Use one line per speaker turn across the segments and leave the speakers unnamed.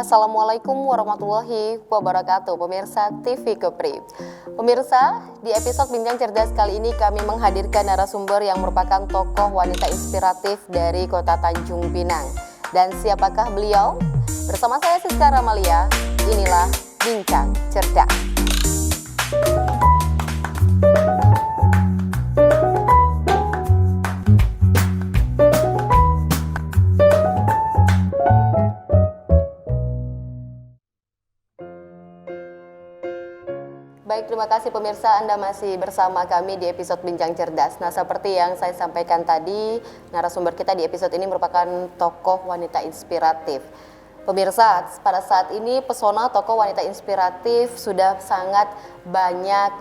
Assalamualaikum warahmatullahi wabarakatuh, pemirsa TV Kepri. Pemirsa, di episode Bincang Cerdas kali ini kami menghadirkan narasumber yang merupakan tokoh wanita inspiratif dari Kota Tanjung Pinang. Dan siapakah beliau? Bersama saya Siska Ramalia, inilah Bincang Cerdas. Baik, terima kasih pemirsa, Anda masih bersama kami di episode Bincang Cerdas. Nah, seperti yang saya sampaikan tadi, narasumber kita di episode ini merupakan tokoh wanita inspiratif. Pemirsa, pada saat ini pesona tokoh wanita inspiratif sudah sangat banyak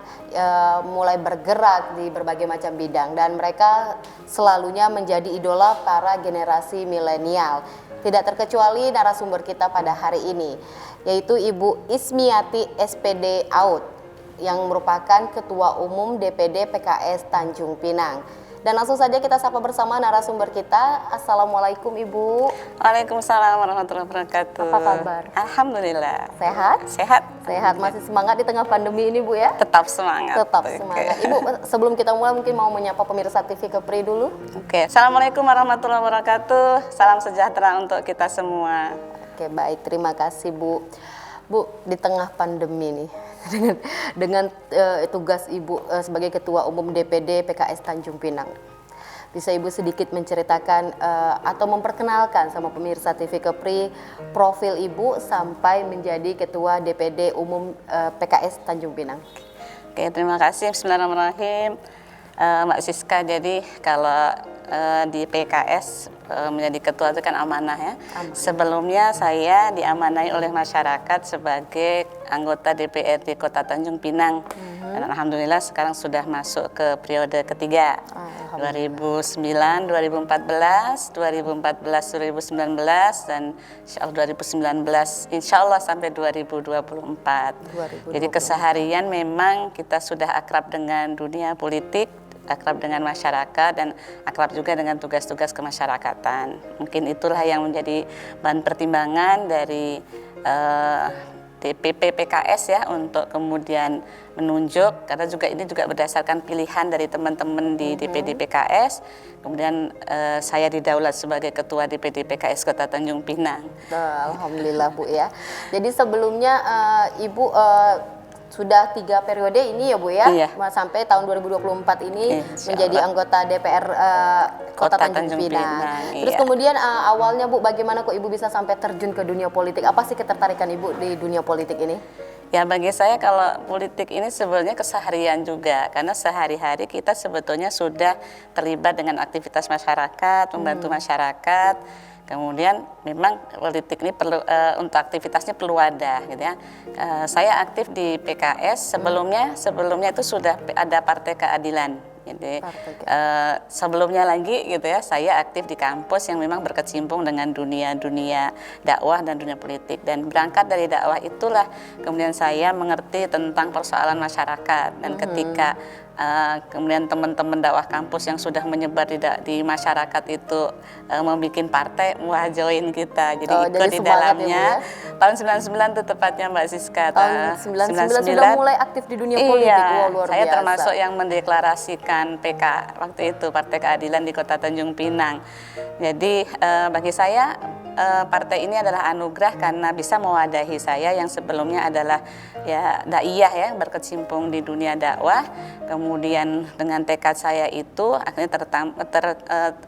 mulai bergerak di berbagai macam bidang, dan mereka selalunya menjadi idola para generasi milenial. Tidak terkecuali narasumber kita pada hari ini, yaitu Ibu Ismiati SPD Aud, yang merupakan Ketua Umum DPD PKS Tanjung Pinang. Dan langsung saja kita sapa bersama narasumber kita. Assalamualaikum Ibu.
Waalaikumsalam warahmatullahi wabarakatuh.
Apa kabar?
Alhamdulillah.
Sehat?
Sehat.
Sehat, masih semangat di tengah pandemi ini Bu ya?
Tetap semangat.
Tetap semangat. Ibu, sebelum kita mulai mungkin mau menyapa pemirsa TV Kepri dulu.
Oke, Assalamualaikum warahmatullahi wabarakatuh. Salam sejahtera untuk kita semua.
Oke, baik, terima kasih Bu. Bu, di tengah pandemi nih, dengan tugas Ibu sebagai Ketua Umum DPD PKS Tanjung Pinang, bisa Ibu sedikit menceritakan atau memperkenalkan sama pemirsa TV Kepri profil Ibu sampai menjadi Ketua DPD Umum PKS Tanjung Pinang?
Oke, terima kasih. Bismillahirrahmanirrahim. Mbak Siska, jadi kalau di PKS menjadi ketua itu kan amanah ya. Sebelumnya saya diamanai oleh masyarakat sebagai anggota DPRD Kota Tanjung Pinang. Dan alhamdulillah sekarang sudah masuk ke periode ketiga. 2009, 2014, 2014, 2019 dan insya Allah sampai 2024. Jadi keseharian memang kita sudah akrab dengan dunia politik, akrab dengan masyarakat, dan akrab juga dengan tugas-tugas kemasyarakatan. Mungkin itulah yang menjadi bahan pertimbangan dari DPP PKS ya, untuk kemudian menunjuk, karena juga ini juga berdasarkan pilihan dari teman-teman di DPD PKS. Kemudian saya didaulat sebagai Ketua DPD PKS Kota Tanjung Pinang.
Alhamdulillah Bu ya. Jadi sebelumnya Ibu sudah 3 periode ini ya Bu ya,
iya,
sampai tahun 2024 ini menjadi anggota DPR Kota Tanjung Pinang. Terus kemudian awalnya Bu, bagaimana kok Ibu bisa sampai terjun ke dunia politik? Apa sih ketertarikan Ibu di dunia politik ini?
Ya, bagi saya kalau politik ini sebenarnya keseharian juga, karena sehari-hari kita sebetulnya sudah terlibat dengan aktivitas masyarakat, membantu masyarakat. Kemudian memang politik ini perlu untuk aktivitasnya perlu ada, gitu ya. Saya aktif di PKS sebelumnya itu sudah ada Partai Keadilan. Jadi sebelumnya lagi gitu ya, saya aktif di kampus yang memang berkecimpung dengan dunia dakwah dan dunia politik, dan berangkat dari dakwah itulah kemudian saya mengerti tentang persoalan masyarakat. Dan ketika kemudian teman-teman dakwah kampus yang sudah menyebar di masyarakat itu membuat partai, wah join kita, jadi ikut di dalamnya. Ya, tahun 99 itu tepatnya Mbak Siska.
Tahun 99 sudah mulai aktif di dunia politik.
Iya,
luar
saya
biasa.
termasuk yang mendeklarasikan PK waktu itu, Partai Keadilan di Kota Tanjung Pinang. Jadi bagi saya partai ini adalah anugerah karena bisa mewadahi saya yang sebelumnya adalah ya daiyah ya, berkecimpung di dunia dakwah. Kemudian dengan tekad saya itu akhirnya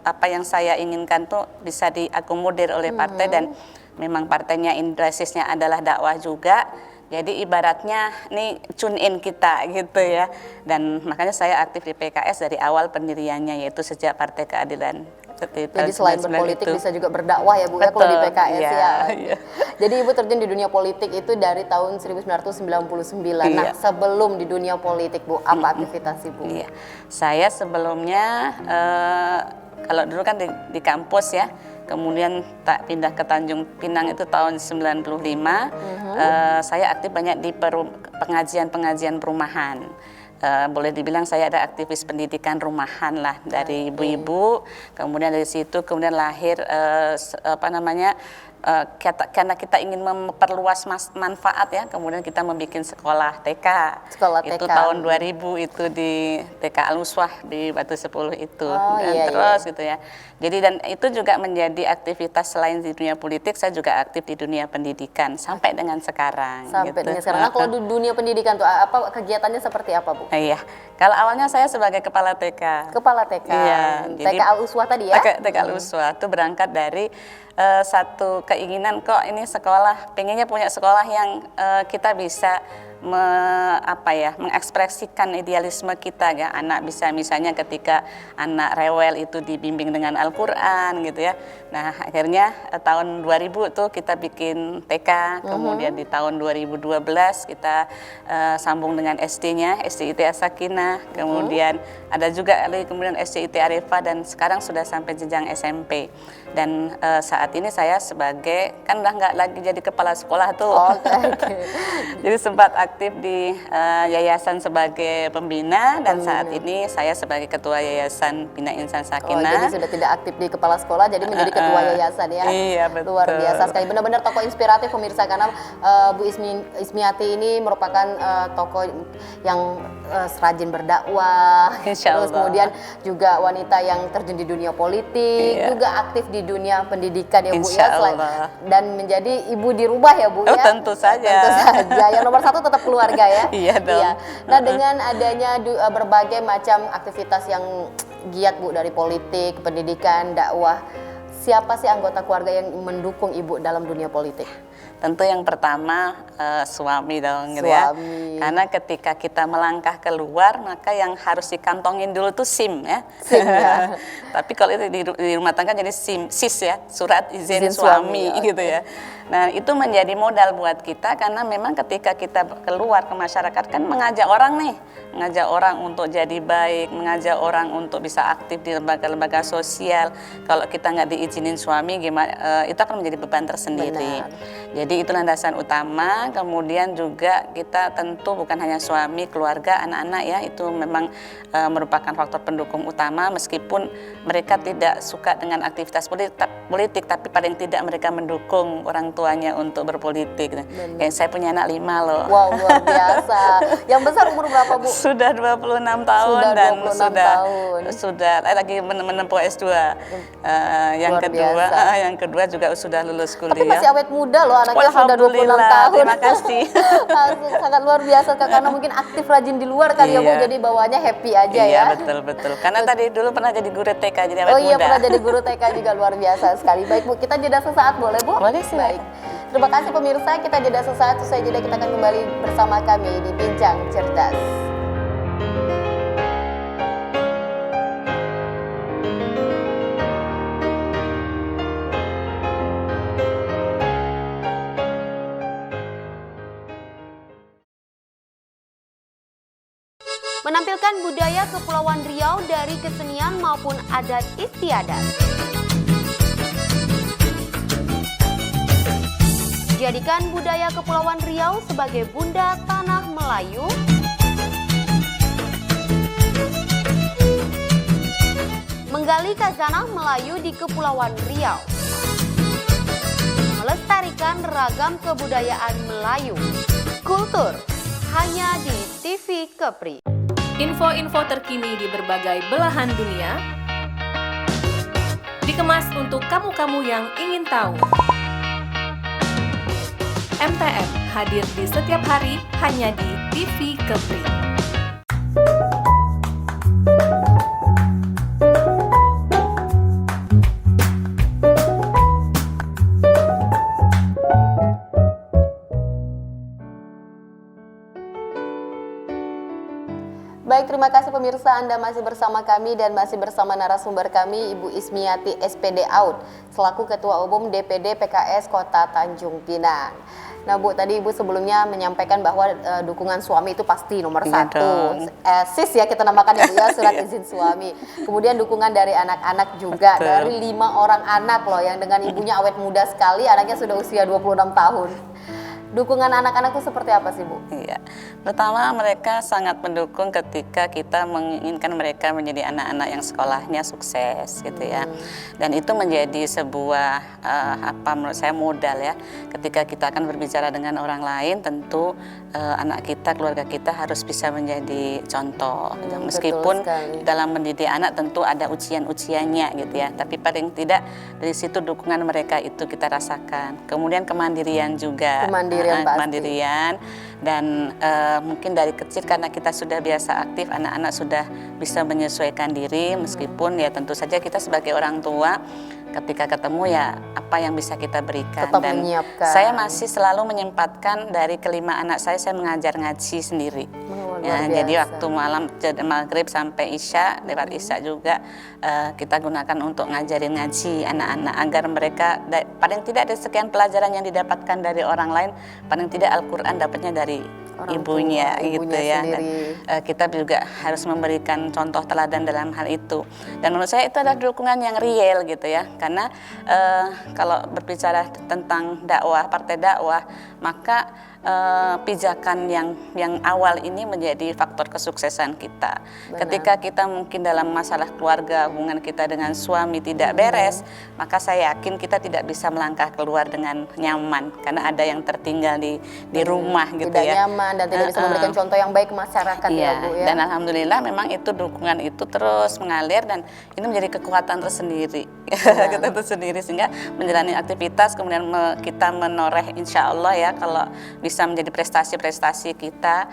apa yang saya inginkan tuh bisa diakomodir oleh partai, dan memang partainya basisnya adalah dakwah juga. Jadi ibaratnya nih tune in kita gitu ya. Dan makanya saya aktif di PKS dari awal pendiriannya, yaitu sejak Partai Keadilan.
Jadi selain berpolitik bisa juga berdakwah ya Bu. Betul, ya kalau di PKS ya. Iya. Jadi Ibu terjun di dunia politik itu dari tahun 1999. Iya. Nah, sebelum di dunia politik Bu, apa aktivitas Ibu? Iya.
Saya sebelumnya kalau dulu kan di kampus ya, kemudian tak pindah ke Tanjung Pinang itu tahun 95. Saya aktif banyak di pengajian perumahan. Boleh dibilang saya ada aktivis pendidikan rumahan lah dari ibu-ibu. Kemudian dari situ kemudian lahir karena kita ingin memperluas manfaat ya, kemudian kita membuat sekolah TK.
Sekolah
itu
TK.
tahun 2000 itu di TK Al-Uswah di Batu 10 itu.
Oh,
Dan
iya,
terus gitu ya. Jadi dan itu juga menjadi aktivitas selain di dunia politik, saya juga aktif di dunia pendidikan sampai dengan sekarang.
Sampai
gitu.
dengan sekarang. Nah, kalau di dunia pendidikan tuh apa kegiatannya seperti apa, Bu?
Iya, kalau awalnya saya sebagai kepala TK.
Kepala TK.
Iya,
TK Al-Uswah tadi ya?
TK Al-Uswah itu berangkat dari satu keinginan, kok ini sekolah, pengennya punya sekolah yang kita bisa mengekspresikan idealisme kita ya. Anak bisa misalnya ketika anak rewel itu dibimbing dengan Al-Qur'an gitu ya. Nah, akhirnya tahun 2000 tuh kita bikin TK, kemudian di tahun 2012 kita sambung dengan SD-nya, SDIT As-Sakinah, kemudian ada juga kemudian SDIT Arifah, dan sekarang sudah sampai jenjang SMP. Dan saat ini saya sebagai, kan udah nggak lagi jadi kepala sekolah tuh.
Okay.
Jadi sempat aktif di yayasan sebagai pembina, dan saat ini saya sebagai ketua yayasan Bina Insan Sakinah.
Jadi sudah tidak aktif di kepala sekolah, jadi menjadi ketua yayasan ya.
Iya, betul.
Luar biasa sekali, benar-benar tokoh inspiratif pemirsa, karena Bu Ismiati ini merupakan tokoh yang rajin berdakwah, terus kemudian juga wanita yang terjun di dunia politik, juga aktif di dunia pendidikan ya Bu ya, dan menjadi ibu di rumah ya Bu ya.
Tentu saja.
Tentu saja. Yang nomor satu tetap keluarga ya.
Iya dong.
Iya. Nah, dengan adanya berbagai macam aktivitas yang giat Bu, dari politik, pendidikan, dakwah, siapa sih anggota keluarga yang mendukung Ibu dalam dunia politik?
Tentu yang pertama suami dong gitu ya. Karena ketika kita melangkah keluar, maka yang harus dikantongin dulu tuh SIM ya.
SIM ya.
Tapi kalau itu di rumah tangga jadi SIS ya, surat izin suami gitu ya. Nah, itu menjadi modal buat kita, karena memang ketika kita keluar ke masyarakat kan mengajak orang nih, mengajak orang untuk jadi baik, mengajak orang untuk bisa aktif di lembaga-lembaga sosial. Kalau kita nggak diizinin suami, gimana? Itu akan menjadi beban tersendiri.
Benar.
Jadi itu landasan utama. Kemudian juga kita tentu bukan hanya suami, keluarga, anak-anak ya, itu memang merupakan faktor pendukung utama, meskipun mereka tidak suka dengan aktivitas politik, tapi paling tidak mereka mendukung orang tuanya untuk berpolitik. Kayak saya punya anak 5 loh.
Wow, luar biasa. Yang besar umur berapa Bu?
Sudah 26 tahun dan sudah lagi menempuh S2. Yang kedua juga sudah lulus kuliah.
Tapi masih awet muda loh, anaknya sudah 26 tahun.
Terima kasih.
Sangat luar biasa karena mungkin aktif rajin di luar kali ya Bu, jadi bawaannya happy aja ya.
Iya, betul. Karena tadi dulu pernah jadi guru TK, jadi awet muda.
Oh iya, pernah jadi guru TK juga, luar biasa sekali. Baik Bu, kita jeda sesaat boleh Bu?
Boleh sih.
Baik. Terima kasih pemirsa, kita jeda sesaat, usai jeda kita akan kembali bersama kami di Bincang Cerdas. Menampilkan budaya Kepulauan Riau dari kesenian maupun adat istiadat. Jadikan budaya Kepulauan Riau sebagai bunda tanah Melayu. Menggali khazanah Melayu di Kepulauan Riau. Melestarikan ragam kebudayaan Melayu. Kultur hanya di TV Kepri.
Info-info terkini di berbagai belahan dunia dikemas untuk kamu-kamu yang ingin tahu. MTM hadir di setiap hari hanya di TV Kepri.
Baik, terima kasih pemirsa, Anda masih bersama kami dan masih bersama narasumber kami, Ibu Ismiati SPD Aud, selaku Ketua Umum DPD PKS Kota Tanjung Pinang. Nah Bu, tadi Ibu sebelumnya menyampaikan bahwa dukungan suami itu pasti nomor satu. SIS ya kita namakan ya Bu ya, surat izin suami. Kemudian dukungan dari anak-anak juga. Betul. Dari 5 orang anak loh yang dengan ibunya awet muda sekali, anaknya sudah usia 26 tahun. Dukungan anak-anak itu seperti apa sih Bu?
Iya, pertama mereka sangat mendukung ketika kita menginginkan mereka menjadi anak-anak yang sekolahnya sukses gitu ya. Dan itu menjadi sebuah menurut saya modal ya. Ketika kita akan berbicara dengan orang lain, tentu anak kita, keluarga kita harus bisa menjadi contoh. Meskipun dalam mendidik anak tentu ada ujian-ujiannya gitu ya. Tapi paling tidak dari situ dukungan mereka itu kita rasakan. Kemudian kemandirian juga. Kemandirian dan mungkin dari kecil karena kita sudah biasa aktif, anak-anak sudah bisa menyesuaikan diri meskipun ya tentu saja kita sebagai orang tua ketika ketemu ya apa yang bisa kita berikan.
Tetap
dan
menyiapkan.
Saya masih selalu menyempatkan dari kelima anak saya mengajar ngaji sendiri. Ya, jadi waktu malam maghrib sampai isya, lewat isya juga kita gunakan untuk ngajarin ngaji anak-anak agar mereka paling tidak ada sekian pelajaran yang didapatkan dari orang lain, paling tidak Al-Quran dapatnya dari ibunya gitu ya. Dan, kita juga harus memberikan contoh teladan dalam hal itu. Dan menurut saya itu adalah dukungan yang real gitu ya. Karena kalau berbicara tentang dakwah, partai dakwah, maka pijakan yang awal ini menjadi faktor kesuksesan kita. Benar. Ketika kita mungkin dalam masalah keluarga, hubungan kita dengan suami tidak beres, maka saya yakin kita tidak bisa melangkah keluar dengan nyaman karena ada yang tertinggal di rumah gitu
tidak
ya.
Nyaman dan tidak bisa memberikan contoh yang baik ke masyarakat ya Bu ya.
Dan alhamdulillah memang itu dukungan itu terus mengalir dan ini menjadi kekuatan tersendiri. Kita tersendiri sehingga menjalani aktivitas kemudian kita menoreh insya Allah ya kalau bisa menjadi prestasi-prestasi kita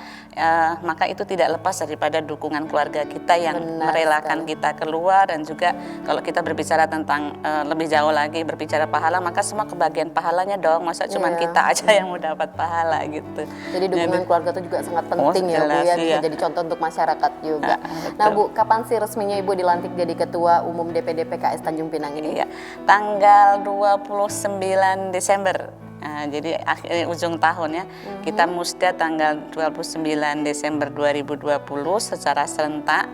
maka itu tidak lepas daripada dukungan keluarga kita yang merelakan kita keluar. Dan juga kalau kita berbicara tentang lebih jauh lagi berbicara pahala, maka semua kebagian pahalanya dong, masa cuma kita aja yang mau dapat pahala gitu.
Jadi dukungan keluarga itu juga sangat penting ya Bu ya, bisa jadi contoh untuk masyarakat juga. Nah Bu, kapan sih resminya Ibu dilantik jadi Ketua Umum DPD PKS Tanjung Pinang ini?
Iya, tanggal 29 Desember. Nah, jadi ujung tahun ya, kita musda tanggal 29 Desember 2020 secara serentak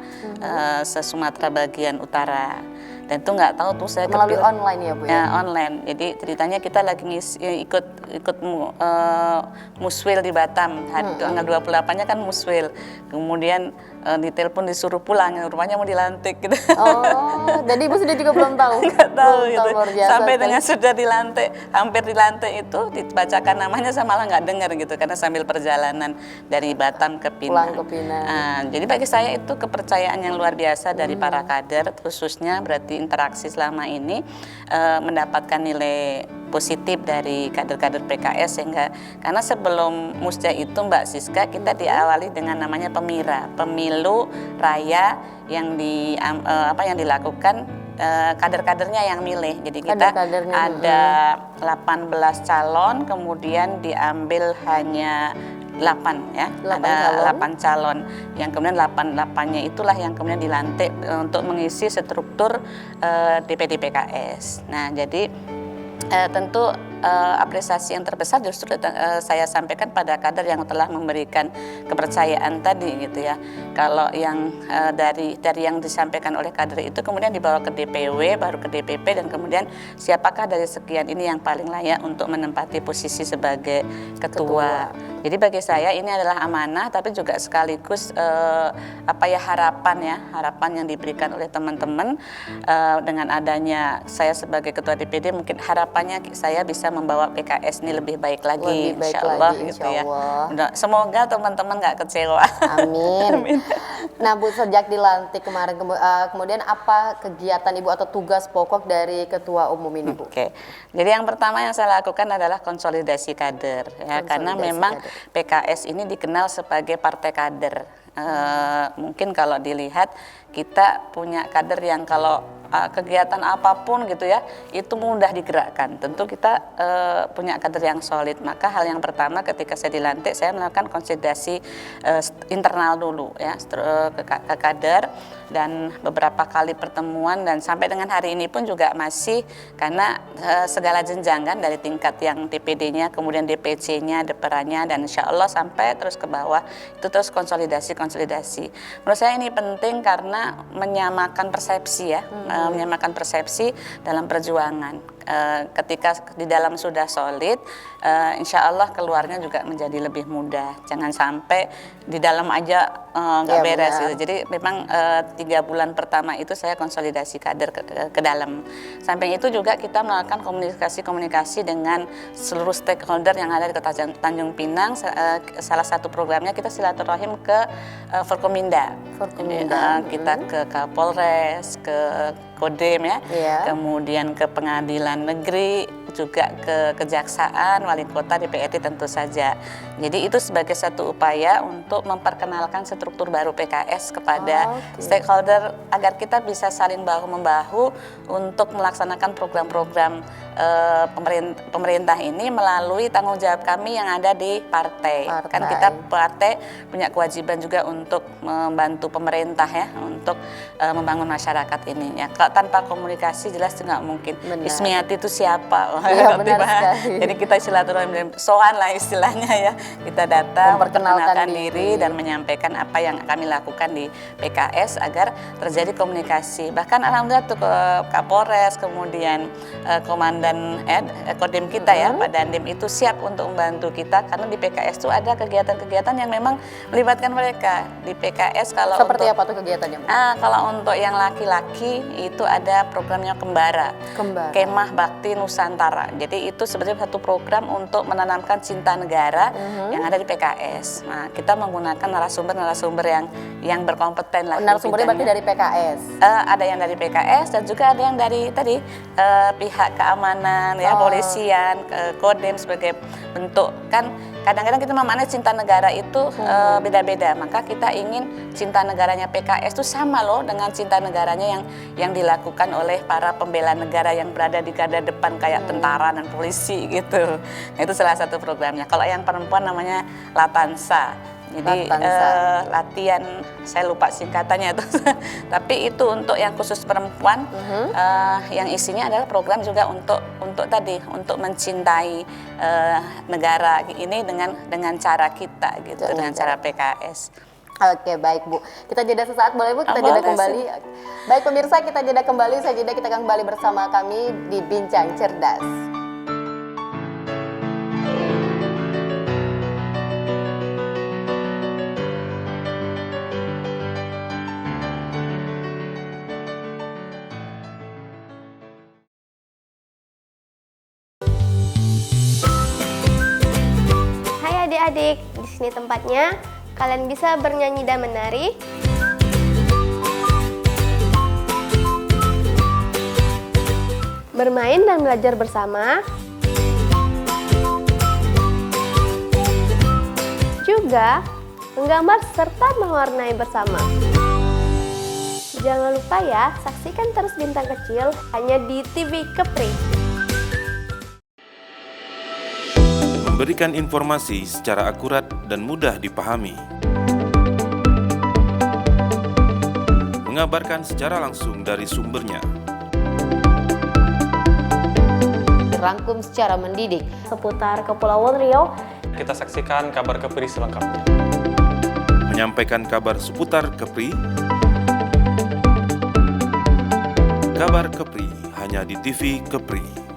se-Sumatera bagian utara. Dan itu nggak tahu tuh saya
melalui online ya Bu ya?
Online. Jadi ceritanya kita lagi ikut muswil di Batam. Tanggal 28-nya kan muswil. Kemudian ditelepon disuruh pulang, rupanya mau dilantik gitu.
Oh, jadi Ibu sudah juga belum tahu?
Nggak tahu gitu. Sampai
kan?
dengan sudah dilantik, hampir dilantik itu dibacakan namanya saya malah nggak dengar gitu karena sambil perjalanan dari Batam ke Pinang.
Pulang ke Pinang.
Nah, jadi bagi saya itu kepercayaan yang luar biasa dari para kader, khususnya berarti interaksi selama ini mendapatkan nilai positif dari kader-kader PKS sehingga karena sebelum musda itu Mbak Siska kita diawali dengan namanya pemilu raya yang yang dilakukan kader-kadernya yang milih. Jadi kita ada 18 calon kemudian diambil hanya 8 ya, ada 8 calon yang kemudian 8-8-nya itulah yang kemudian dilantik untuk mengisi struktur DPD PKS. Nah jadi tentu apresiasi yang terbesar justru saya sampaikan pada kader yang telah memberikan kepercayaan tadi gitu ya. Kalau yang dari yang disampaikan oleh kader itu kemudian dibawa ke DPW, baru ke DPP dan kemudian siapakah dari sekian ini yang paling layak untuk menempati posisi sebagai ketua. Jadi bagi saya ini adalah amanah tapi juga sekaligus harapan yang diberikan oleh teman-teman dengan adanya saya sebagai ketua DPD mungkin harapannya saya bisa membawa PKS ini lebih baik lagi, insya Allah gitu ya. Semoga teman-teman nggak kecewa.
Amin. Nah Bu, sejak dilantik kemarin kemudian apa kegiatan Ibu atau tugas pokok dari Ketua Umum ini Bu?
Oke. Jadi yang pertama yang saya lakukan adalah konsolidasi kader ya, karena memang PKS ini dikenal sebagai partai kader. Mungkin kalau dilihat kita punya kader yang kalau kegiatan apapun gitu ya itu mudah digerakkan. Tentu kita punya kader yang solid. Maka hal yang pertama ketika saya dilantik saya melakukan konsolidasi internal dulu ya ke kader dan beberapa kali pertemuan dan sampai dengan hari ini pun juga masih karena segala jenjang kan dari tingkat yang DPD-nya kemudian DPC-nya, Deperannya dan insya Allah sampai terus ke bawah itu terus konsolidasi. Menurut saya ini penting karena menyamakan persepsi ya, menyamakan persepsi dalam perjuangan. ketika di dalam sudah solid, insya Allah keluarnya juga menjadi lebih mudah. Jangan sampai di dalam aja nggak beres gitu. Jadi memang 3 bulan pertama itu saya konsolidasi kader ke dalam. Samping itu juga kita melakukan komunikasi dengan seluruh stakeholder yang ada di Kota Tanjung Pinang. Salah satu programnya kita silaturahim ke Forkominda. Kita ke Kapolres, ke Kodim ya, kemudian ke Pengadilan Negeri, juga ke Kejaksaan, Wali Kota, DPRD tentu saja. Jadi itu sebagai satu upaya untuk memperkenalkan struktur baru PKS kepada stakeholder agar kita bisa saling bahu-membahu untuk melaksanakan program-program pemerintah ini melalui tanggung jawab kami yang ada di partai. Kan kita partai punya kewajiban juga untuk membantu pemerintah ya, untuk membangun masyarakat ini ya. Kalau tanpa komunikasi jelas nggak mungkin. Ismiati itu siapa?
Iya, benar sekali.
Jadi kita silaturahim soan lah istilahnya ya. Kita datang memperkenalkan diri dan menyampaikan apa yang kami lakukan di PKS agar terjadi komunikasi. Bahkan alhamdulillah tuh ke Kapolres, kemudian Komandan Kodim kita ya, Pak Dandim itu siap untuk membantu kita karena di PKS itu ada kegiatan-kegiatan yang memang melibatkan mereka. Di PKS kalau
seperti apa tuh kegiatannya?
Kalau untuk yang laki-laki itu ada programnya Kembara. Kemah Bakti Nusantara. Jadi itu sebenarnya satu program untuk menanamkan cinta negara yang ada di PKS. Nah, kita menggunakan narasumber yang berkompeten lah.
Narasumbernya berarti dari PKS?
Ada yang dari PKS dan juga ada yang dari tadi pihak keamanan, ya polisian, Kodim sebagai bentuk. Kan kadang-kadang kita memaknai cinta negara itu beda-beda. Maka kita ingin cinta negaranya PKS itu sama loh dengan cinta negaranya yang dilakukan oleh para pembela negara yang berada di garda depan kayak tentara dan polisi gitu. Nah, itu salah satu programnya. Kalau yang perempuan namanya Latansa. Jadi latihan, saya lupa singkatannya itu. Tapi itu untuk yang khusus perempuan, yang isinya adalah program juga untuk tadi untuk mencintai negara ini dengan cara kita gitu, dengan cara PKS.
Oke, baik Bu. Kita jeda sesaat, boleh Bu? Kita jeda kembali. Baik pemirsa, kita jeda kembali. Kita kembali bersama kami di Bincang Cerdas.
Hai adik-adik, di sini tempatnya. Kalian bisa bernyanyi dan menari. Bermain dan belajar bersama. Juga menggambar serta mewarnai bersama. Jangan lupa ya, saksikan terus Bintang Kecil hanya di TV Kepri.
Memberikan informasi secara akurat dan mudah dipahami. Mengabarkan secara langsung dari sumbernya.
Dirangkum secara mendidik
Seputar Kepulauan Riau.
Kita saksikan kabar Kepri selengkapnya.
Menyampaikan kabar seputar Kepri. Kabar Kepri hanya di TV Kepri.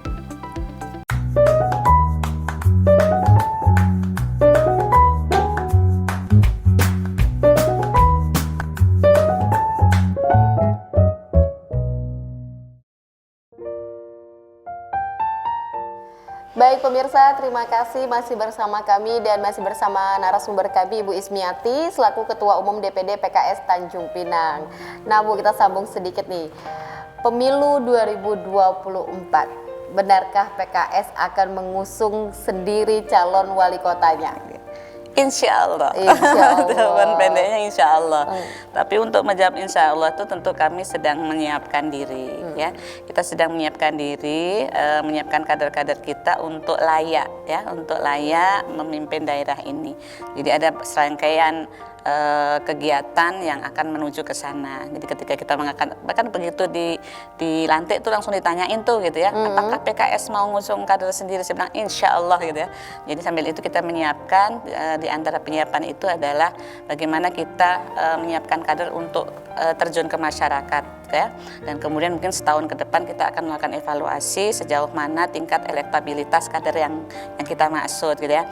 Baik pemirsa, terima kasih masih bersama kami dan masih bersama narasumber kami Ibu Ismiati selaku Ketua Umum DPD PKS Tanjung Pinang. Nah Bu, kita sambung sedikit nih. Pemilu 2024, benarkah PKS akan mengusung sendiri calon wali kotanya?
Insya Allah. Jawaban pendeknya insya Allah. Tapi untuk menjawab insya Allah itu tentu kami sedang menyiapkan diri, ya. Kita sedang menyiapkan diri, menyiapkan kader-kader kita untuk layak, ya, untuk layak memimpin daerah ini. Jadi ada serangkaian kegiatan yang akan menuju ke sana. Jadi ketika kita mengangkat, bahkan begitu dilantik itu langsung ditanyain tuh gitu ya, apakah PKS mau ngusung kader sendiri? Saya bilang insya Allah gitu ya. Jadi sambil itu kita menyiapkan, di antara penyiapan itu adalah bagaimana kita menyiapkan kader untuk terjun ke masyarakat. ya. Dan kemudian mungkin setahun ke depan kita akan melakukan evaluasi sejauh mana tingkat elektabilitas kader yang kita maksud gitu ya.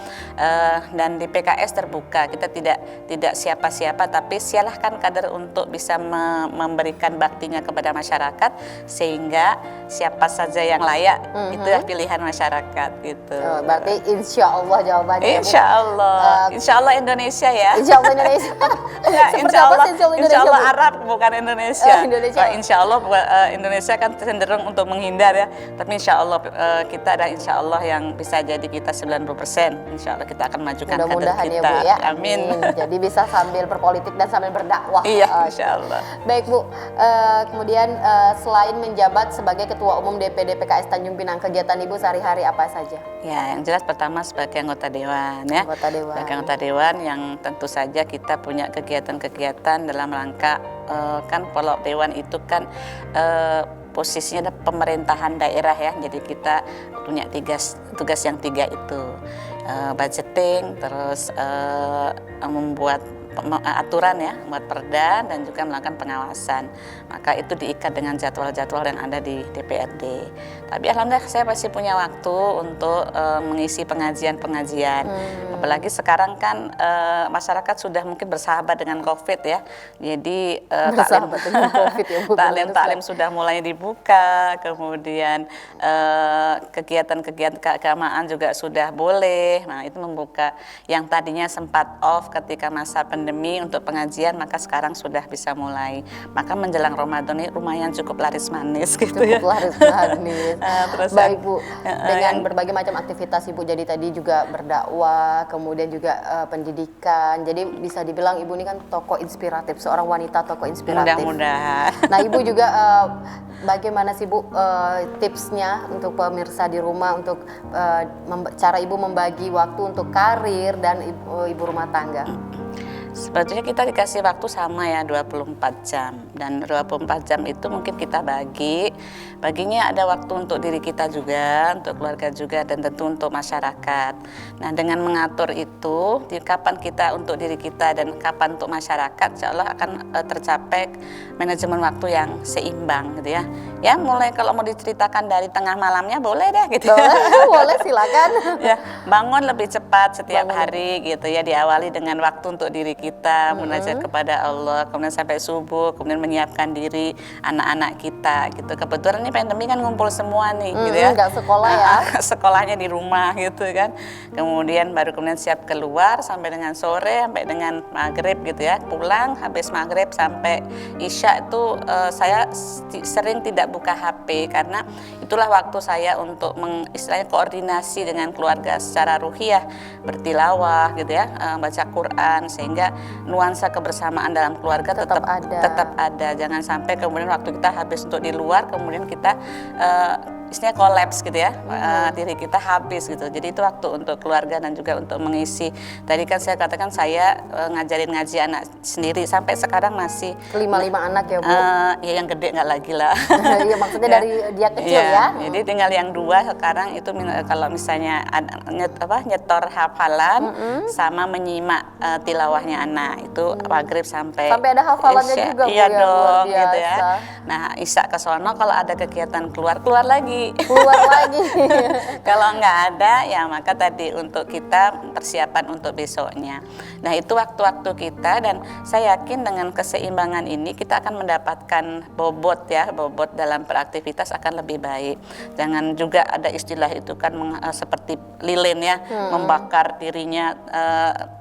Dan di PKS terbuka, kita tidak siapa-siapa, tapi silahkan kader untuk bisa memberikan baktinya kepada masyarakat sehingga siapa saja yang layak itulah pilihan masyarakat gitu.
Berarti insya Allah jawabannya.
Insya Allah, insya Allah Indonesia ya.
Insya Allah Indonesia.
Enggak,
Seperti
insya
apa
Allah,
sih insya Allah
insya
Indonesia,
Allah
Bu?
Arab bukan Indonesia.
Indonesia.
Insya Allah Indonesia kan cenderung untuk menghindar ya. Tapi insya Allah kita ada insya Allah yang bisa jadi kita 90%. Insya Allah kita akan majukan kader
Mudah-mudahan ya
kita.
Bu ya.
Amin.
Jadi bisa sambil berpolitik dan sambil berdakwah.
Iya, insya Allah.
Baik Bu, kemudian selain menjabat sebagai Ketua Umum DPD PKS Tanjung Pinang, kegiatan Ibu sehari-hari apa saja?
Ya, yang jelas pertama sebagai anggota dewan ya.
Anggota dewan.
Sebagai anggota dewan yang tentu saja kita punya kegiatan-kegiatan dalam rangka kan kalau dewan itu kan posisinya ada pemerintahan daerah ya. Jadi kita punya tugas yang 3 itu. Budgeting, terus membuat aturan ya, membuat perda dan juga melakukan pengawasan. Maka itu diikat dengan jadwal-jadwal yang ada di DPRD. Tapi alhamdulillah saya masih punya waktu untuk mengisi pengajian-pengajian. Apalagi sekarang kan masyarakat sudah mungkin bersahabat dengan COVID ya. Jadi
Bersahabat dengan COVID ya Bu.
taklim sudah mulai dibuka, kemudian kegiatan-kegiatan keagamaan juga sudah boleh. Nah, itu membuka yang tadinya sempat off ketika masa pandemi untuk pengajian, maka sekarang sudah bisa mulai. Maka menjelang Ramadan ini lumayan cukup laris manis gitu ya.
Cukup laris manis.
Terus
Baik Bu, dengan berbagai macam aktivitas Ibu, jadi tadi juga berdakwah, kemudian juga pendidikan. Jadi bisa dibilang Ibu ini kan tokoh inspiratif, seorang wanita tokoh inspiratif.
Mudah-mudahan.
Nah Ibu juga bagaimana sih Bu tipsnya untuk pemirsa di rumah untuk cara Ibu membagi waktu untuk karir dan ibu rumah tangga?
Sebetulnya kita dikasih waktu sama ya 24 jam, dan 24 jam itu mungkin kita baginya ada waktu untuk diri kita juga, untuk keluarga juga, dan tentu untuk masyarakat. Nah, dengan mengatur itu di kapan kita untuk diri kita dan kapan untuk masyarakat, insya Allah akan tercapai manajemen waktu yang seimbang gitu ya. Ya, mulai kalau mau diceritakan dari tengah malamnya boleh deh gitu.
Boleh silakan.
Ya, bangun lebih cepat setiap hari gitu ya, diawali dengan waktu untuk diri kita, munajat kepada Allah, kemudian sampai subuh, kemudian menyiapkan diri anak-anak kita gitu. Kebetulan ini pandemi kan ngumpul semua nih gitu ya.
Nggak sekolah ya.
Sekolahnya di rumah gitu kan. Kemudian baru kemudian siap keluar sampai dengan sore, sampai dengan maghrib gitu ya. Pulang habis maghrib sampai isya itu saya sering tidak buka HP karena itulah waktu saya untuk istilahnya koordinasi dengan keluarga secara ruhiyah, bertilawah gitu ya, baca Quran, sehingga nuansa kebersamaan dalam keluarga tetap ada. Jangan sampai kemudian waktu kita habis untuk di luar, kemudian kita istilahnya kolaps gitu ya, diri kita habis gitu. Jadi itu waktu untuk keluarga dan juga untuk mengisi. Tadi kan saya katakan saya ngajarin ngaji anak sendiri sampai sekarang masih
5 anak ya Bu.
Ya yang gede nggak lagi lah.
Iya maksudnya dari dia kecil ya.
Jadi tinggal yang 2 sekarang itu kalau misalnya nyetor hafalan sama menyimak tilawahnya anak itu maghrib sampai
ada hafalannya
isya.
juga Bu.
Iya
ya,
dong
luar
gitu ya.
biasa.
Nah isya ke sono kalau ada kegiatan keluar lagi. Kalau nggak ada ya maka tadi untuk kita persiapan untuk besoknya. Nah itu waktu-waktu kita, dan saya yakin dengan keseimbangan ini kita akan mendapatkan bobot dalam beraktivitas akan lebih baik. Jangan juga ada istilah itu kan seperti lilin ya, membakar dirinya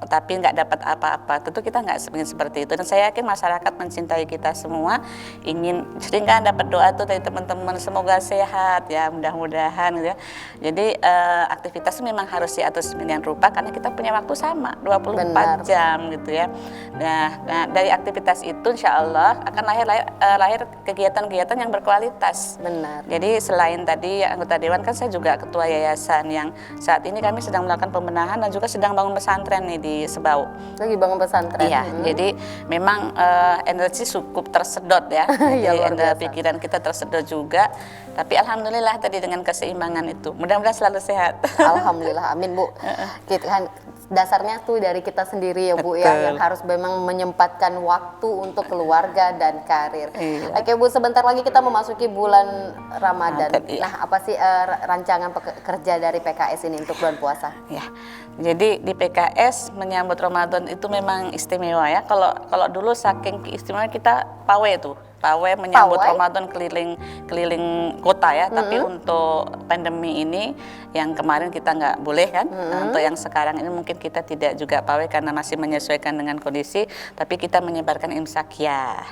tapi nggak dapat apa-apa. Tentu kita nggak seperti itu, dan saya yakin masyarakat mencintai kita semua, ingin sering kan dapat doa tuh dari teman-teman semoga sehat ya, mudah-mudahan gitu ya. Jadi aktivitas memang harus diatur sedemikian rupa karena kita punya waktu sama 24 jam gitu ya. Nah dari aktivitas itu insya Allah akan lahir kegiatan-kegiatan yang berkualitas.
Benar.
Jadi selain tadi anggota dewan kan saya juga ketua yayasan yang saat ini kami sedang melakukan pembenahan dan juga sedang bangun pesantren nih di Sebau.
Lagi bangun pesantren.
Iya, jadi memang energi cukup tersedot ya. Jadi pikiran kita tersedot juga. Tapi alhamdulillah tadi dengan keseimbangan itu, mudah-mudahan selalu sehat.
Alhamdulillah, amin Bu. Kita kan dasarnya tuh dari kita sendiri ya Bu ya,
Betul.
yang harus memang menyempatkan waktu untuk keluarga dan karir.
Iya.
Oke Bu, sebentar lagi kita memasuki bulan Ramadan.
Ramadan, iya.
Nah, apa sih rancangan kerja dari PKS ini untuk bulan puasa?
Ya, jadi di PKS menyambut Ramadan itu memang istimewa ya. Kalau dulu saking istimewa kita pawai tuh. Pawai menyambut
Pawai?
Ramadan keliling kota ya. Tapi untuk pandemi ini yang kemarin kita nggak boleh kan. Nah, untuk yang sekarang ini mungkin kita tidak juga pawai karena masih menyesuaikan dengan kondisi. Tapi kita menyebarkan imsakyah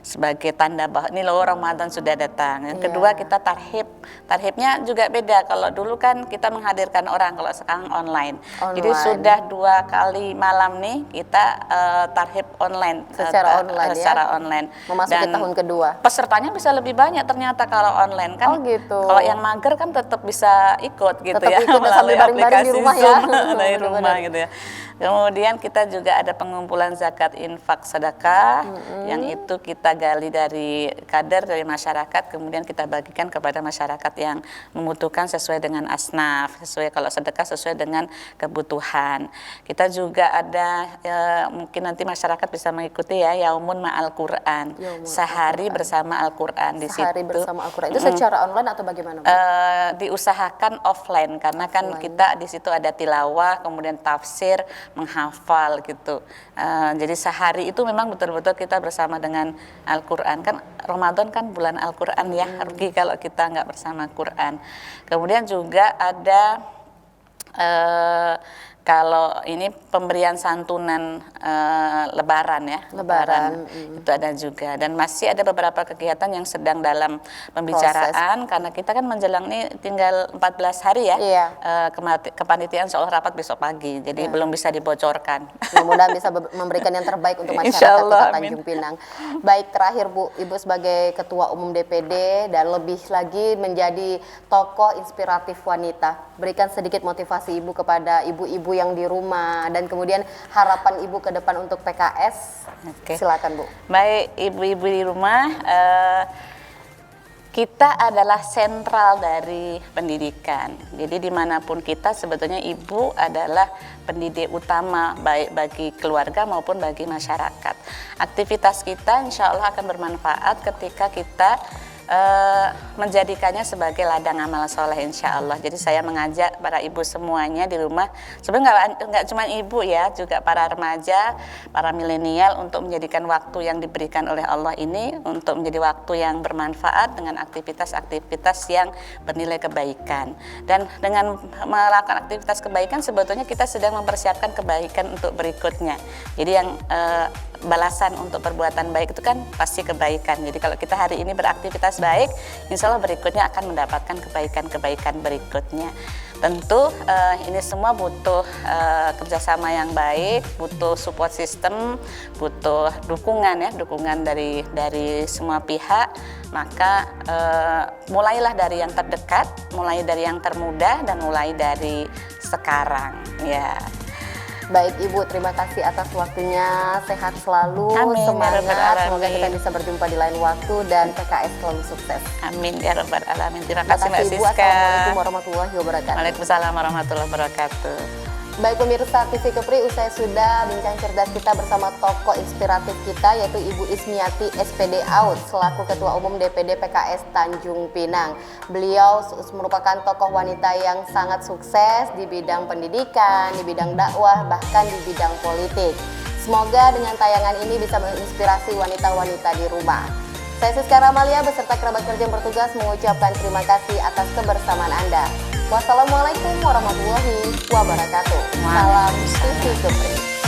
sebagai tanda bahwa ini loh Ramadan sudah datang. Yang kedua kita tarhib. Tarhibnya juga beda. Kalau dulu kan kita menghadirkan orang, kalau sekarang online. Jadi sudah 2 kali malam nih kita tarhib online.
Secara online ya?
Secara online.
Memasuki tahun kedua.
Pesertanya bisa lebih banyak ternyata kalau online kan.
Oh gitu.
Kalau yang mager kan tetap bisa ikut gitu
Tetap
ya.
ikut dan sambil
melalui
baring-baring di
aplikasi
rumah ya.
Zoom dari
Benar-benar.
rumah gitu ya. Kemudian kita juga ada pengumpulan zakat infak sedekah yang itu kita gali dari kader dari masyarakat, kemudian kita bagikan kepada masyarakat yang membutuhkan sesuai dengan asnaf, sesuai kalau sedekah sesuai dengan kebutuhan. Kita juga ada mungkin nanti masyarakat bisa mengikuti ya Yaumun Ma'al Quran, sehari bersama Al-Quran di
Sehari
situ.
bersama Al-Quran. Itu secara online atau bagaimana Bu?
Diusahakan offline karena kan kita di situ ada tilawah, kemudian tafsir, menghafal gitu. Jadi sehari itu memang betul-betul kita bersama dengan Al-Quran. Kan Ramadan kan bulan Al-Quran ya, rugi kalau kita nggak bersama Quran. Kemudian juga ada kalau ini pemberian santunan Lebaran ya,
Lebaran.
itu ada juga, dan masih ada beberapa kegiatan yang sedang dalam pembicaraan karena kita kan menjelang ini tinggal 14 hari ya.
Iya.
Kepanitiaan soal rapat besok pagi, jadi belum bisa dibocorkan.
Mudah-mudahan bisa memberikan yang terbaik untuk masyarakat
Insyaallah,
Kota
amin.
Tanjung Pinang. Baik, terakhir Bu, Ibu sebagai Ketua Umum DPD dan lebih lagi menjadi tokoh inspiratif wanita, berikan sedikit motivasi Ibu kepada ibu-ibu yang di rumah dan kemudian harapan Ibu ke depan untuk PKS.
Oke.
Silakan Bu.
Baik, ibu-ibu di rumah, kita adalah sentral dari pendidikan. Jadi dimanapun kita sebetulnya ibu adalah pendidik utama baik bagi keluarga maupun bagi masyarakat. Aktivitas kita insya Allah akan bermanfaat ketika kita menjadikannya sebagai ladang amal soleh insya Allah. Jadi saya mengajak para ibu semuanya di rumah, sebenarnya nggak cuma ibu ya, juga para remaja, para milenial untuk menjadikan waktu yang diberikan oleh Allah ini untuk menjadi waktu yang bermanfaat dengan aktivitas-aktivitas yang bernilai kebaikan. Dan dengan melakukan aktivitas kebaikan sebetulnya kita sedang mempersiapkan kebaikan untuk berikutnya. Jadi yang balasan untuk perbuatan baik itu kan pasti kebaikan. Jadi kalau kita hari ini beraktivitas baik, insya Allah berikutnya akan mendapatkan kebaikan-kebaikan berikutnya. Tentu ini semua butuh kerjasama yang baik, butuh support system, butuh dukungan ya, dukungan dari semua pihak. Maka mulailah dari yang terdekat, mulai dari yang termuda, dan mulai dari sekarang ya.
Baik Ibu, terima kasih atas waktunya, sehat selalu,
Amin, ya Rabbal
semangat,
Alamin.
semoga kita bisa berjumpa di lain waktu dan PKS selalu sukses.
Amin ya Rabbal Alamin. Terima
Terima
kasih Mbak
kasih Ibu,
Siska.
Assalamualaikum warahmatullahi wabarakatuh.
Waalaikumsalam warahmatullahi wabarakatuh.
Baik pemirsa TV Kepri, usai sudah bincang cerdas kita bersama tokoh inspiratif kita yaitu Ibu Ismiati SPD Out selaku Ketua Umum DPD PKS Tanjung Pinang. Beliau merupakan tokoh wanita yang sangat sukses di bidang pendidikan, di bidang dakwah, bahkan di bidang politik. Semoga dengan tayangan ini bisa menginspirasi wanita-wanita di rumah. Saya Siska Ramalia beserta kerabat kerja yang bertugas mengucapkan terima kasih atas kebersamaan Anda. Wassalamualaikum warahmatullahi wabarakatuh. Salam TV Kepri.